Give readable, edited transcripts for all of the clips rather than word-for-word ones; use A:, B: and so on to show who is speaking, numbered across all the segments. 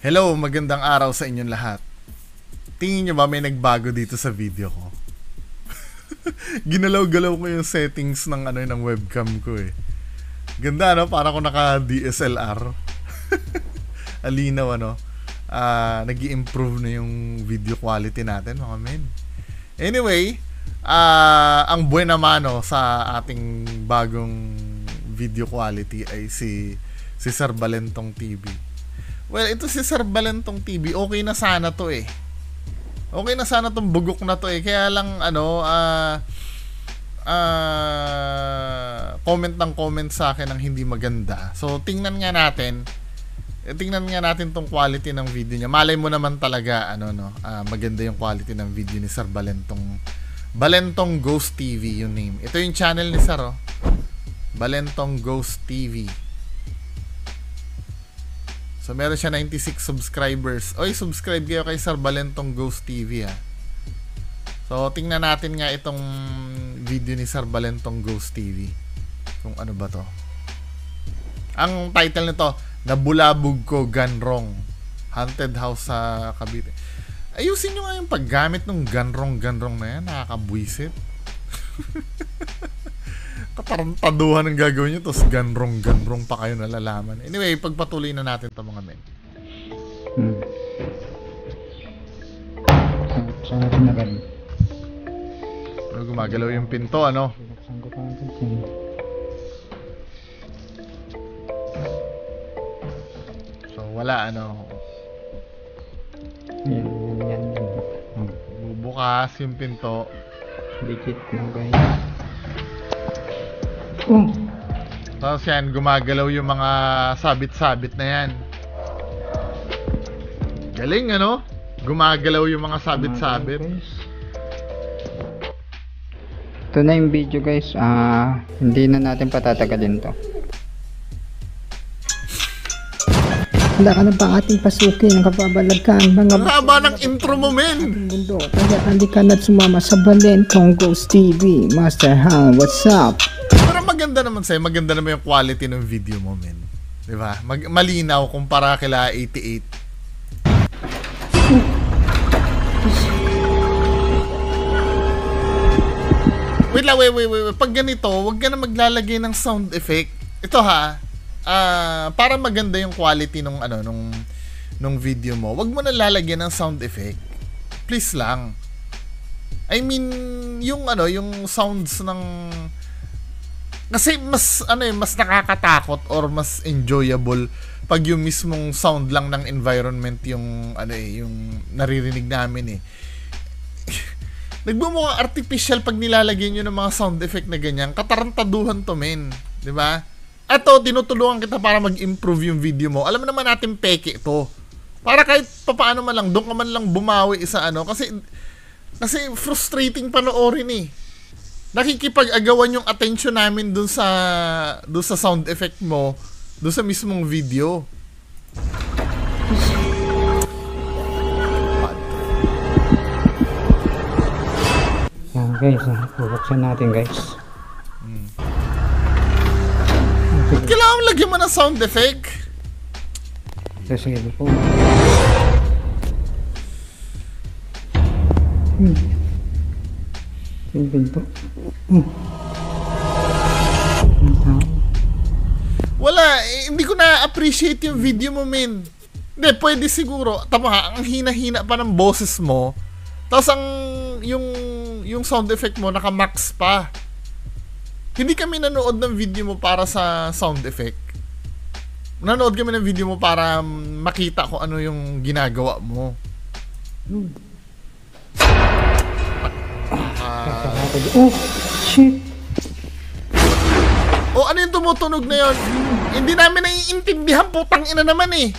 A: Hello, magandang araw sa inyong lahat. Tingin nyo ba may nagbago dito sa video ko? Ginalaw-galaw ko yung settings ng ng webcam ko eh. Ganda no? Para ko naka DSLR. Alinaw nag-i-improve na yung video quality natin mga men. Anyway, ang buena mano sa ating bagong video quality ay si Sir Balentong TV. Well, ito si Sir Balentong TV, okay na sana to eh. Okay na sana tong bugok na to eh. Kaya lang comment sa akin ng hindi maganda. So tingnan nga natin tong quality ng video niya. Malay mo naman talaga maganda yung quality ng video ni Sir Balentong Ghost TV yung name. Ito yung channel ni Sir Balentong Ghost TV. So meron siya 96 subscribers. Oy, subscribe kayo kay Sir Balentong Ghost TV So tingnan natin nga itong video ni Sir Balentong Ghost TV. Kung ano ba to. Ang title nito, Nabulabog Ko Ganrong. Haunted House sa Cavite. Ayusin nyo nga yung paggamit ng ganrong na yan. Nakakabwisit. Katarantaduhan ang gagawin nyo, tapos ganrong pa kayo nalalaman. Anyway, pagpatuloy na natin ito mga men. Pero gumagalaw yung pinto, ano? So, wala,
B: Yan.
A: Bubukas yung pinto.
B: Dikit na guys.
A: Tapos yan, gumagalaw yung mga sabit-sabit na yan. Galing, gumagalaw yung mga sabit-sabit.
B: Ito na yung video guys. Hindi na natin patatagalin to. Handa ka na ba ating pasukin ang kapabalagkan mga
A: ang haba ng intro mo men.
B: Mundo, kaya hindi ka na sumama sa Balentong Ghost TV. Master Hang, what's up?
A: Pero maganda naman sa'yo, maganda naman yung quality ng video mo men. Diba? Malinaw kumpara kila 88. Wait. Pag ganito, wag ka na maglalagay ng sound effect. Ito para maganda yung quality nung video mo. Wag mo na lalagyan ng sound effect. Please lang. I mean, yung sounds ng kasi mas nakakatakot or mas enjoyable pag yung mismong sound lang ng environment yung yung naririnig namin eh. Nagmumukhang artificial pag nilalagyan nyo ng mga sound effect na ganyan. Katarantaduhan to men, 'di ba? Ato, tinutulungan kita para mag-improve yung video mo. Alam mo naman natin peke to. Para kahit papaano man lang, doon ka man lang bumawi sa kasi frustrating panoorin eh. Nakikipag-agawan yung attention namin doon sa sound effect mo, doon sa mismong video.
B: Yan guys, bubuksan natin guys.
A: Kailangan lagyan mo ng sound effect.
B: Sige po. Yung pinto.
A: Wala, hindi ko na-appreciate yung video mo, men. Hindi, pwede siguro. Tama, ang hina-hina pa ng boses mo. Tapos yung sound effect mo naka-max pa. Hindi kami nanood ng video mo para sa sound effect. Nanood kami ng video mo para makita kung ano yung ginagawa mo.
B: Shit.
A: Ano yung tumutunog na yun? Hindi namin naiintindihan, putang ina naman eh.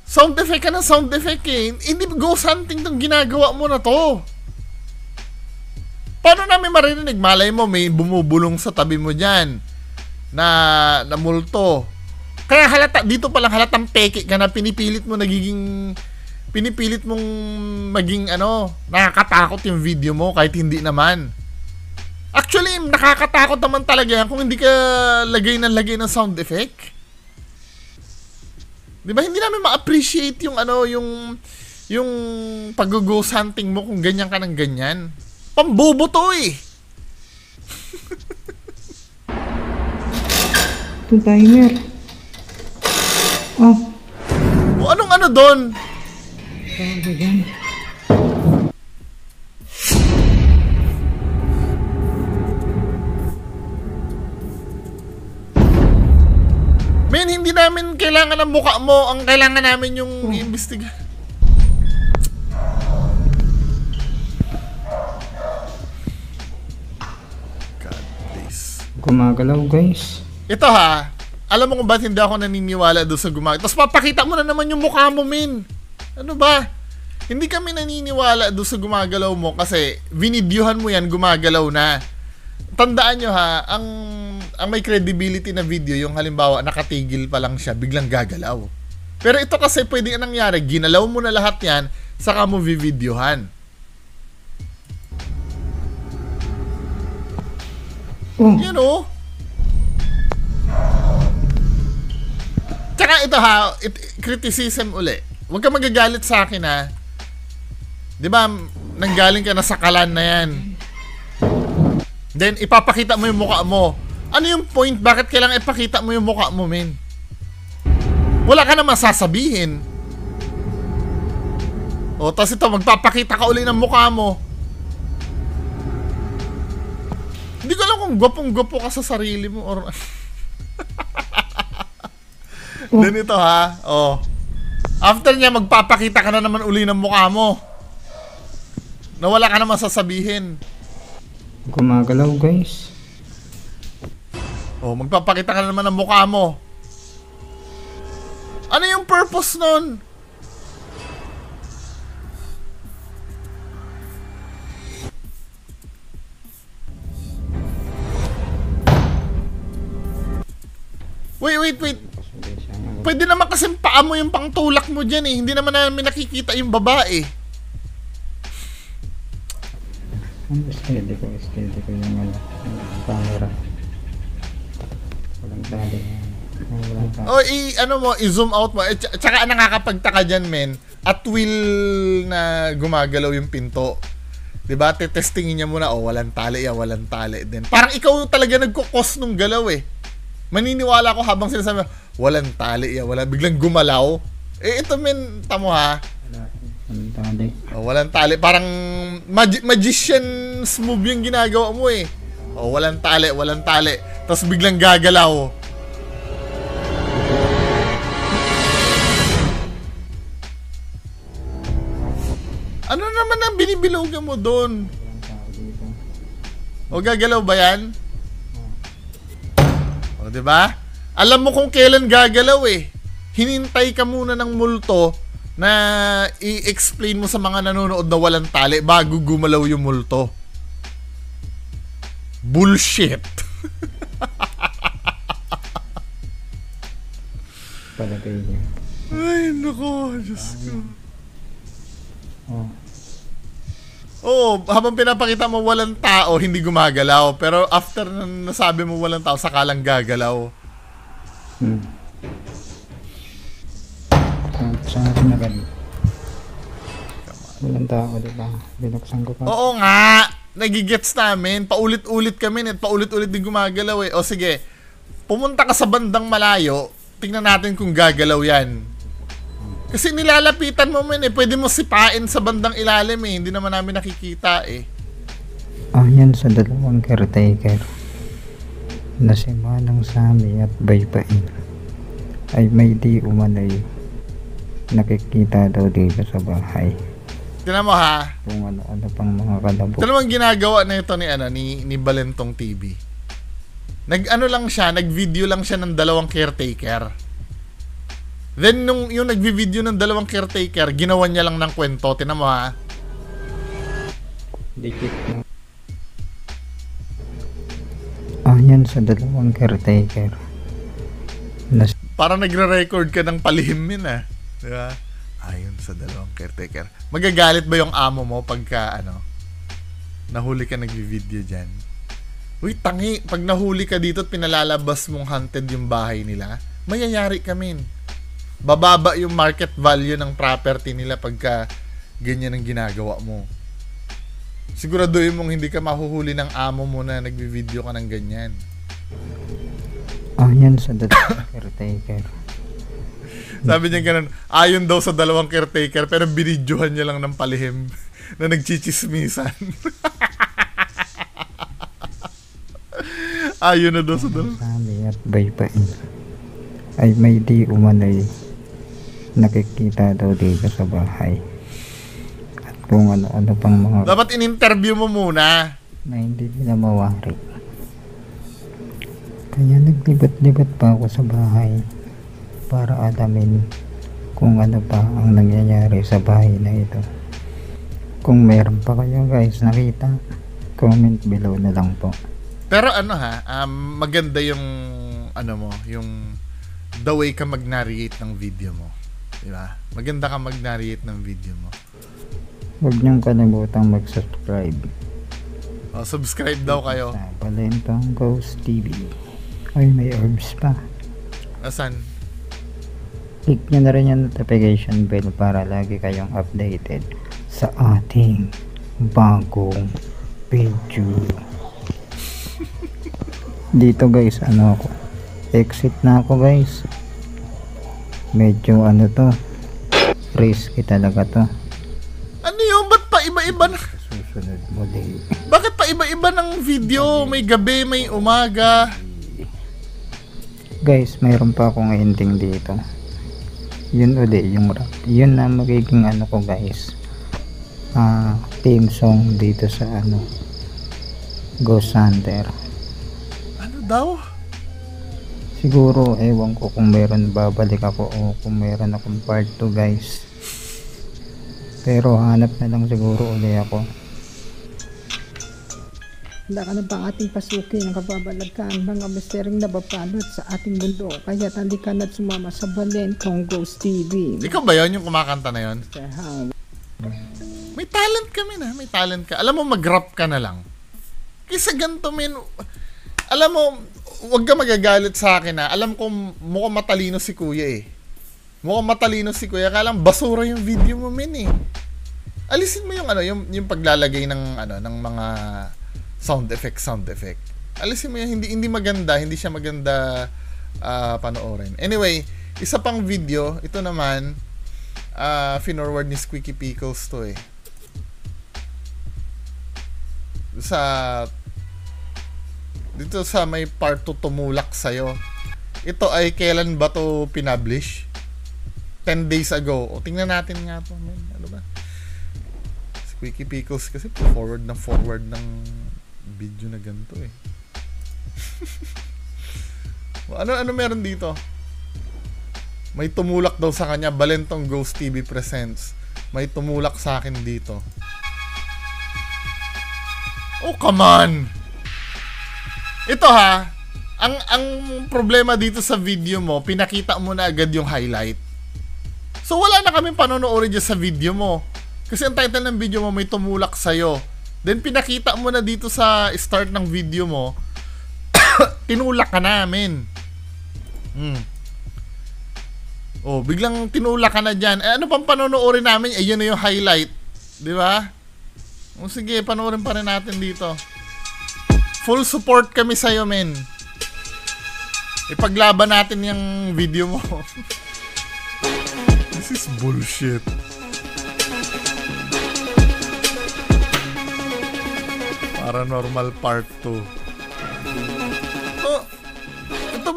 A: Sound effect ka ng sound effect eh. Hindi ghost hunting tong ginagawa mo na to. Paano namin maririnig? Malay mo may bumubulong sa tabi mo dyan na multo. Kaya dito palang halatang peke ka na pinipilit mong maging nakakatakot yung video mo kahit hindi naman. Actually, nakakatakot naman talaga yan kung hindi ka lagay ng sound effect. 'Di ba hindi namin ma-appreciate yung yung pag-ghost hunting mo kung ganyan ka ng ganyan. Pambobo to eh.
B: Ito timer. Oh,
A: O anong ano doon?
B: tawag ba dyan?
A: Men, hindi namin kailangan ng mukha mo. Ang kailangan namin yung iimbestiga. God, please.
B: Gumagalaw guys.
A: Ito ha, alam mo kung ba't hindi ako naniniwala doon sa gumagalaw. Tapos papakita mo na naman yung mukha mo, men. Ano ba? Hindi kami naniniwala doon sa gumagalaw mo kasi vinidyuhan mo yan, gumagalaw na. Tandaan nyo ha, ang may credibility na video, yung halimbawa nakatigil pa lang siya, biglang gagalaw. Pero ito kasi pwedeng nangyari, ginalaw mo na lahat yan, saka mo vivideohan. You know? Tsaka ito ha, criticism uli. Huwag ka magagalit sa akin ha. Di ba, nanggaling ka na sa kalan na yan. Then, ipapakita mo yung mukha mo. Ano yung point? Bakit kailangan ipakita mo yung mukha mo, men? Wala ka naman sasabihin. O, tas ito, magpapakita ka uli ng mukha mo. Hindi ko alam kung gwapong-gwapo ka sa sarili mo or... Then ito ha, oh. After niya, magpapakita ka na naman uli ng mukha mo. Na wala ka naman sasabihin.
B: Gumagalaw guys.
A: Oh, magpapakita ka na naman ng mukha mo. Ano yung purpose nun? Wait. Pwede naman kasi paa mo yung pangtulak mo dyan eh. Hindi naman namin nakikita yung babae.
B: Steady ko yung camera. Walang tali.
A: O, i-zoom out mo. Tsaka nakakapagtaka dyan, men. At will na gumagalaw yung pinto. Diba? Testingin niya muna, walang tali. Then, parang ikaw talaga nagkukos nung galaw eh. Maniniwala ko habang sinasabi, walang tali. Biglang gumalaw. Eh, ito, men, tamo ha.
B: Walang tali.
A: Walang tali. Parang magician's move yung ginagawa mo eh. Walang tali. Tapos biglang gagalaw. Ano naman ang binibilugan mo doon? Gagalaw ba yan? Diba? Alam mo kung kailan gagalaw eh. Hinintay ka muna ng multo na i-explain mo sa mga nanonood na walang tali bago gumalaw yung multo. Bullshit.
B: Palagay niya.
A: Ay, nako. Diyos ko. Habang pinapakita mo walang tao, hindi gumagalaw. Pero after na nasabi mo walang tao, saka lang gagalaw.
B: Saan na ganun? Walang tao, diba? Binuksan ko pa.
A: Oo nga. Nagigets namin. Paulit-ulit kami. Paulit-ulit din gumagalaw eh. O sige, pumunta ka sa bandang malayo. Tingnan natin kung gagalaw yan. Kasi nilalapitan mo man eh. Pwede mo sipain sa bandang ilalim eh. Hindi naman namin nakikita eh.
B: Yan sa dalawang caretaker na si Manang Sammy at Baybain ay may di umanay nakikita daw dito sa bahay.
A: Tingnan mo ha.
B: Kung ano pang mga kalabok.
A: Ito naman ginagawa na ito ni Balentong TV. Nag-video lang siya ng dalawang caretaker. Then, yung nag-video ng dalawang caretaker, ginawa niya lang ng kwento. Tingnan mo ha.
B: Dikit na. Yan sa dalawang caretaker.
A: Parang nagre-record ka ng palihim yun ah. Diba? Ayun sa dalawang caretaker. Magagalit ba yung amo mo pagka nahuli ka nag-video dyan? Uy, tangi. Pag nahuli ka dito at pinalalabas mong haunted yung bahay nila, mayayari ka, men. bababa yung market value ng property nila pagka ganyan ang ginagawa mo. Siguraduhin mong hindi ka mahuhuli ng amo mo na nagbi-video ka ng ganyan.
B: Yan sa dalawang caretaker.
A: Sabi niya ganun, ayon daw sa dalawang caretaker pero binidyohan niya lang ng palihim na nagchichismisan. Ayon na daw sa dalawang.
B: Sami at baypain ay may di umanay nakikita daw dito sa bahay. At kung ano-ano pang mga
A: Dapat in-interview mo muna.
B: na hindi nila mawari. Kaya naglibat-libat pa ako sa bahay para alamin kung ano pa ang nangyayari sa bahay na ito. Kung meron pa kayo guys nakita, comment below na lang po.
A: Pero maganda yung mo, yung the way ka mag-narrate ng video mo. Diba? Maganda ka mag-narrate ng video mo.
B: Huwag niyong kalimutang mag-subscribe.
A: Subscribe daw kayo.
B: Sa Balentong Ghost TV. Ay, may herbs pa.
A: Asan?
B: Click nyo na rin yung notification bell para lagi kayong updated sa ating bagong video. Dito guys, ako. Exit na ako guys. Medyo to. Risky talaga to.
A: Ano yun? Ba't pa iba-iba na?
B: Susunod muli.
A: Bakit pa iba-iba ng video? May gabi, may umaga.
B: Guys, mayroon pa akong ending dito. Yun uli, yung rap. Yun na magiging ko guys. Theme song dito sa Ghost Hunter.
A: Ano daw?
B: Siguro, ewan ko kung meron babalik ako o kung meron akong part 2 guys. Pero hanap na lang siguro uli ako.
C: Handa ka na ba ating pasukin ang kababalaghan mga misteryong nababalot sa ating mundo? Kaya halika na't sumama sa Balentong Ghost TV.
A: Ikaw ba yun yung kumakanta na yun?
C: Sir Hang.
A: May talent kami na. May talent ka. Alam mo, mag-rap ka na lang. Kaysa ganito, men. Alam mo, huwag ka magagalit sa akin na. Alam ko, mukhang matalino si kuya eh. Mukhang matalino si kuya. Kaya lang, basura yung video mo, men eh. Alisin mo yung yung paglalagay ng ng mga sound effect. Alisin mo yun, hindi maganda, hindi siya maganda panoorin. Anyway, isa pang video, ito naman finorward ni Squeaky Pickles to eh. Dito sa may part 2 tumulak sa'yo. Ito ay kailan ba to pinublish? 10 days ago. O tingnan natin nga to, man. Ano ba? Squeaky Pickles kasi forward ng video na ganito eh. ano meron dito? May tumulak daw sa kanya. Balentong Ghost TV presents. May tumulak sa akin dito. Oh, come on! Ito ha, ang problema dito sa video mo, pinakita mo na agad yung highlight. So wala na kaming panonoodin dyan sa video mo. Kasi ang title ng video mo may tumulak sa'yo. Then pinakita mo na dito sa start ng video mo, tinulak ka namin. Oh, biglang tinulak ka na dyan. Ano pang panonoodin namin? Yun na yung highlight. Di ba? O sige, panoorin pa rin natin dito. Full support kami sa'yo, men. Ipaglaban natin yung video mo. This is bullshit. Paranormal Part 2. Ito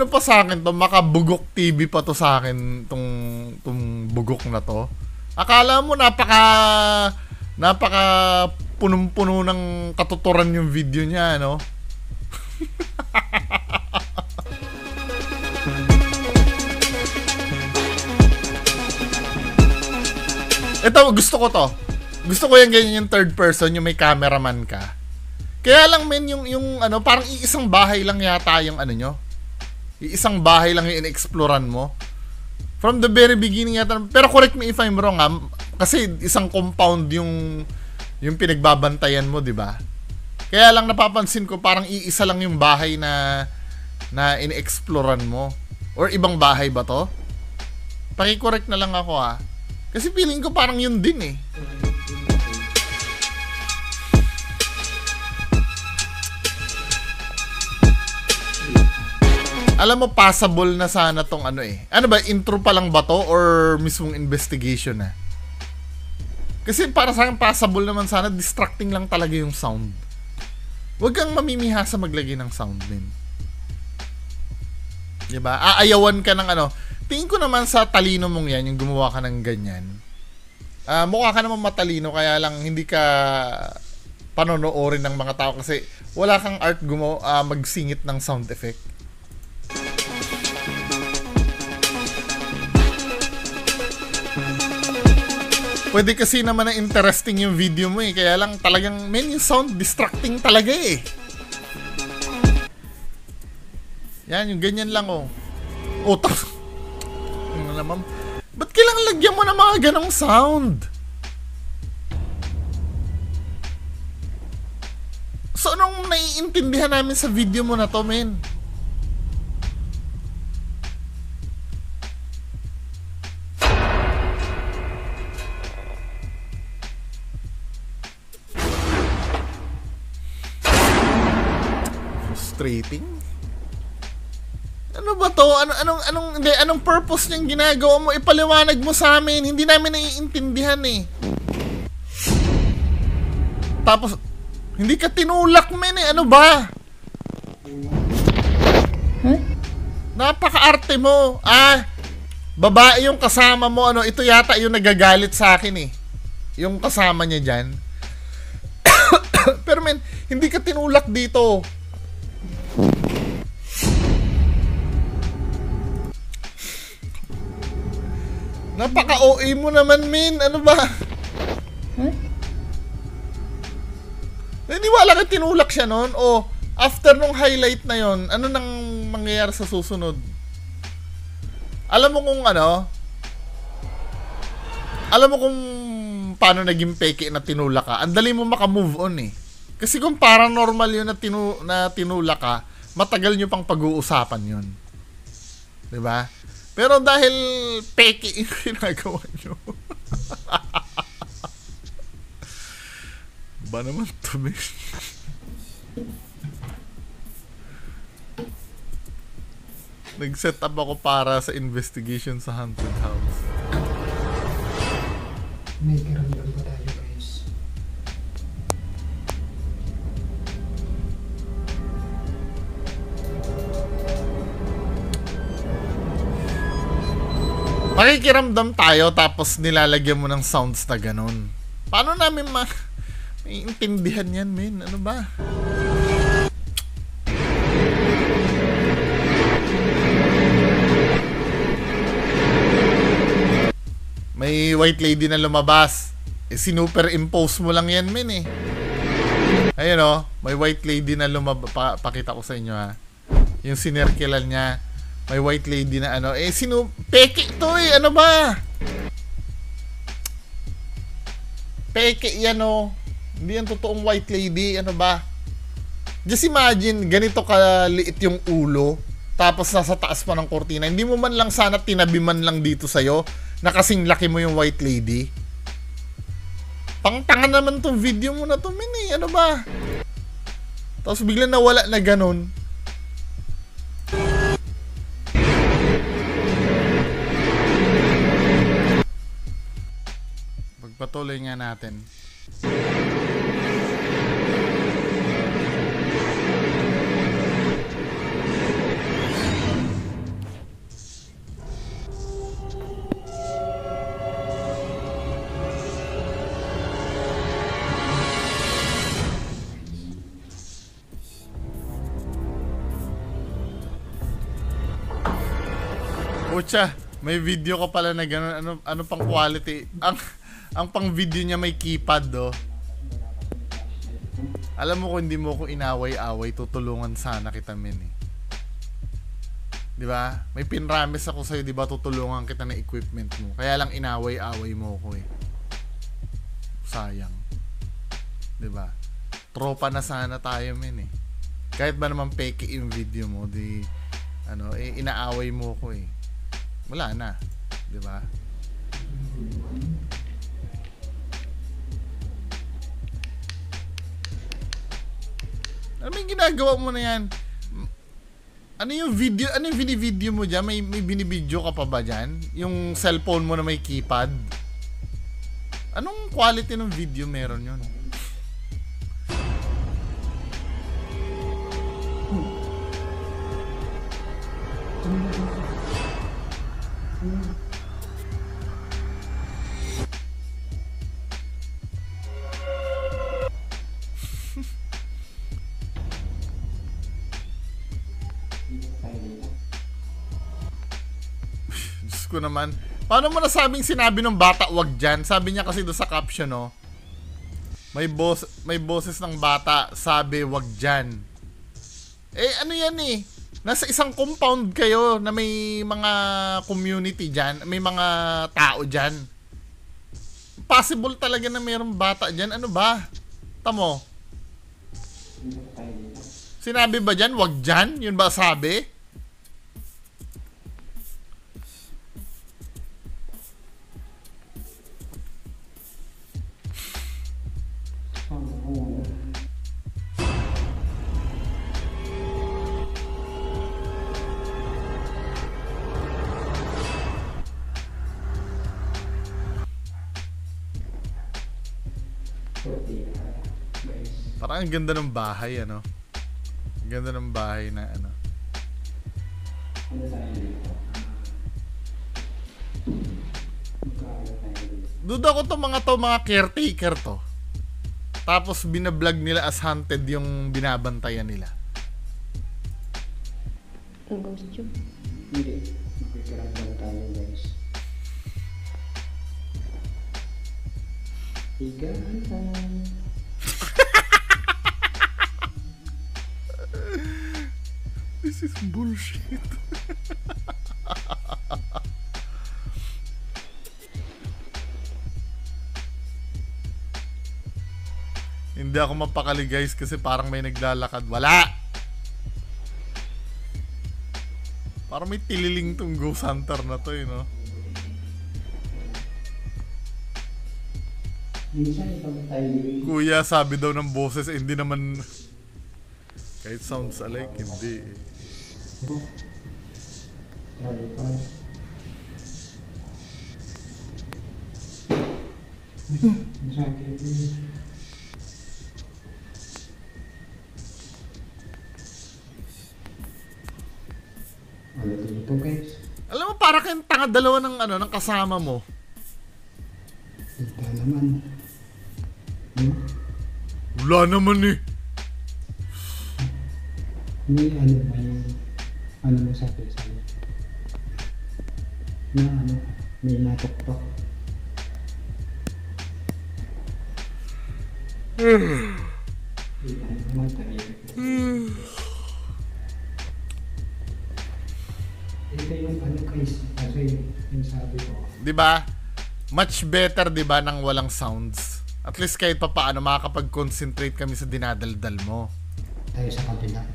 A: pa sa akin to, makabugok TV pa to sa akin tong bugok na to. Akala mo napaka punong-puno ng katuturan yung video niya, no? Ito, gusto ko to. Gusto ko yung ganyan yung third person, yung may cameraman ka. Kaya lang, men, yung parang iisang bahay lang yata yung nyo. Iisang bahay lang yung in-exploran mo. From the very beginning yata. Pero correct me if I'm wrong, ha? Kasi isang compound yung pinagbabantayan mo, 'di ba? Kaya lang napapansin ko parang iisa lang yung bahay na in-exploran mo. Or ibang bahay ba 'to? Paki-correct na lang ako ha. Kasi feeling ko parang yun din eh. Alam mo, passable na sana tong ano eh. Ano ba, intro pa lang ba to or mismong investigation na? Kasi para sa akin, passable naman sana, distracting lang talaga yung sound. Huwag kang mamimiha sa maglagay ng sound, men. Diba? Aayawan ka ng ano. Tingin ko naman sa talino mong yan, yung gumawa ka ng ganyan. Mukha ka naman matalino, kaya lang hindi ka panonoorin ng mga tao kasi wala kang art magsingit ng sound effect. Pwede kasi naman na interesting yung video mo eh. Kaya lang talagang, men, yung sound distracting talaga eh. Yan, yung ganyan lang oh. Ano naman? Ba't kailangan lagyan mo ng mga ganong sound? So, anong naiintindihan namin sa video mo na to, men? Frustrating. Ano ba to? Anong purpose niyang ginagawa mo? Ipaliwanag mo sa amin. Hindi namin naiintindihan eh. Tapos, hindi ka tinulak, men eh. Ano ba?
C: Huh?
A: Napaka-arte mo. Babae yung kasama mo. Ano, ito yata yung nagagalit sa akin eh. Yung kasama niya dyan. Pero men, hindi ka tinulak dito. Napaka-OA mo naman, men. Ano ba?
C: Huh?
A: Naniwala ka tinulak siya noon? O after nung highlight na yon, ano nang mangyayari sa susunod? Alam mo kung ano? Alam mo kung paano naging peke na tinulak ka? Ang dali mo maka-move on eh. Kasi kung paranormal yun na tinulak ka, matagal nyo pang pag-uusapan yun. Diba? Pero dahil peke yung ginagawa nyo. Ba naman to, man? Nag-set up ako para sa investigation sa haunted house.
B: May karamdam ba tayo, guys?
A: Makikiramdam tayo tapos nilalagyan mo ng sounds na ganun. Paano namin maiintindihan yan, men? Ano ba? May white lady na lumabas. Sinuperimpose mo lang yan, men eh. Ayun oh, may white lady na lumabas. Pakita ko sa inyo ha. Yung sinerkilan niya. May white lady na ano. Peke to eh. Ano ba? Peke yan oh. Hindi yan totoong white lady. Ano ba? Just imagine, ganito kaliit yung ulo. Tapos nasa taas pa ng kortina. Hindi mo man lang sana tinabi man lang dito sa'yo na kasing laki mo yung white lady. Pangtanga naman tong video mo na to, men eh. Ano ba? Tapos bigla nawala na ganun. Pagpatuloy nga natin. Pucha, may video ka pala na gano'n. Ano pang quality? Ang pang video niya may keypad, do. Alam mo kung hindi mo ko inaway-away, tutulungan sana kita, men eh. Di ba? May pinrames ako sa'yo, di ba? Tutulungan kita ng equipment mo. Kaya lang inaway-away mo ko eh. Sayang. Di ba? Tropa na sana tayo, men eh. Kahit ba naman peke yung video mo, inaaway mo ko eh. Wala na. Di ba? Ano yung ginagawa mo na yan? Ano yung video, ano yung video mo dyan? May binibideo ka pa ba dyan? Yung cellphone mo na may keypad? Anong quality ng video meron yun? Diyos ko naman. Paano mo nasabing sinabi ng bata wag dyan? Sabi niya kasi doon sa caption, no? May boses ng bata, sabi wag dyan. Eh, ano yan eh? Nasa isang compound kayo na may mga community dyan, may mga tao dyan. Possible talaga na mayroong bata dyan. Ano ba? Tamo? Sinabi ba dyan, wag dyan? Yun ba sabi? Parang ang ganda ng bahay, ano? Ang ganda ng bahay na, ano? Duda ko to mga caretaker to. Tapos binablog nila as haunted yung binabantayan nila.
C: Ang ghost tube.
B: Hindi. Makikirap lang tayo, guys. Higaan tayo.
A: This is bullshit. Hindi ako mapakali guys kasi parang may naglalakad. Wala! Parang may tililing tong ghost hunter na to, you know?
B: Minsan ipag tayo.
A: Kuya, sabi daw ng boses, eh, hindi naman... Kahit sounds alike, hindi.
B: Ano dito, guys?
A: Alam mo, para kayong tanga dalawa ng, ano, ng kasama mo.
B: Dito naman.
A: Wala naman eh.
B: May mo sa Facebook. Na ano, may natok-tok. Ito yung ano guys, kasi yung sabi ko.
A: 'Di ba? Much better 'di ba nang walang sounds. At least kahit pa paano makakapag-concentrate kami sa dinadaldal mo.
B: Tayo sa kabila.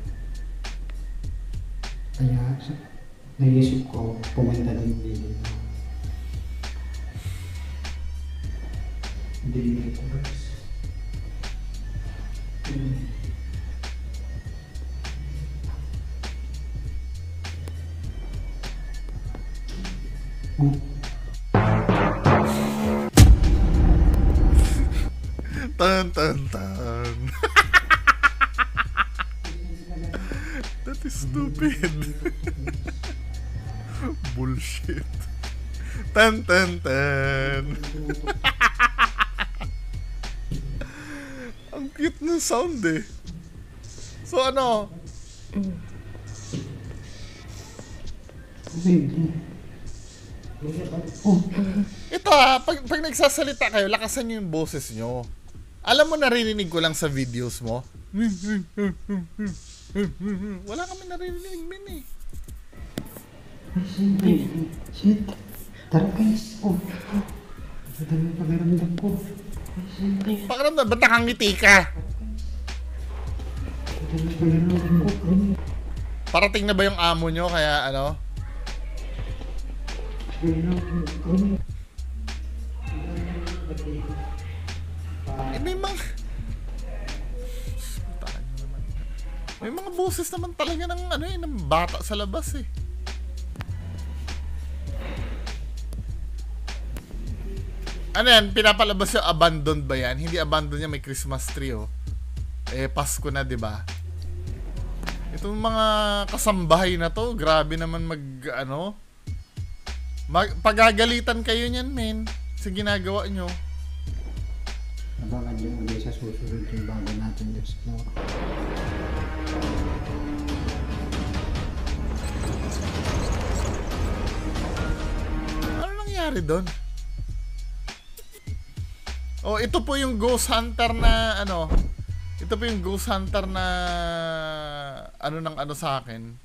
B: Kaya naisip ko pumunta din dito. Dito guys.
A: Tan tan tan. That is stupid. Bullshit. Tan tan tan. Ang cute ng sound eh. So ano? Ito ha, pag nagsasalita kayo, lakasan nyo yung boses nyo. Alam mo, naririnig ko lang sa videos mo. Wala kami naririnig, min eh.
B: Shit. Tara guys. Ito na yung pakiramdam ko.
A: Pakiramdam, ba't nakangiti ka?
B: Ito na yung pakiramdam ko.
A: Parating na ba yung amo nyo, kaya ano? May mga... May mga boses naman talaga ng ano eh, ng bata sa labas eh. Ano yan? Pinapalabas yung abandoned ba yan? Hindi abandoned yan, may Christmas tree oh. Eh, Pasko na, di ba? Itong mga kasambahay na to, grabe naman pagagalitan kayo niyan, men, sa ginagawa nyo.
B: Abangan nyo ulit sa susunod yung bago natin yung snow.
A: Ano nangyari doon? Oh, ito po yung Ghost Hunter na ito po yung Ghost Hunter na sa akin.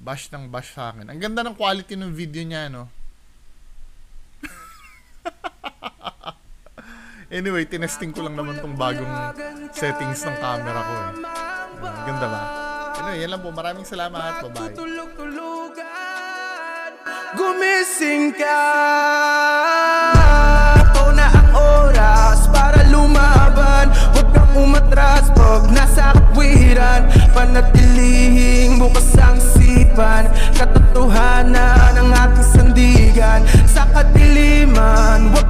A: Bash sa akin. Ang ganda ng quality ng video niya, no? Anyway, tinesting ko lang naman tong bagong settings ng camera ko eh. Ganda ba? Anyway, yan lang po. Maraming salamat. Bye-bye.
D: Gumising ka. Ito na ang oras para lumaban. Huwag kang umatras pag nasa katwiran. Panatilihing bukas ang isipan. Katotohanan ang ating sandigan. Sa kadiliman, huwag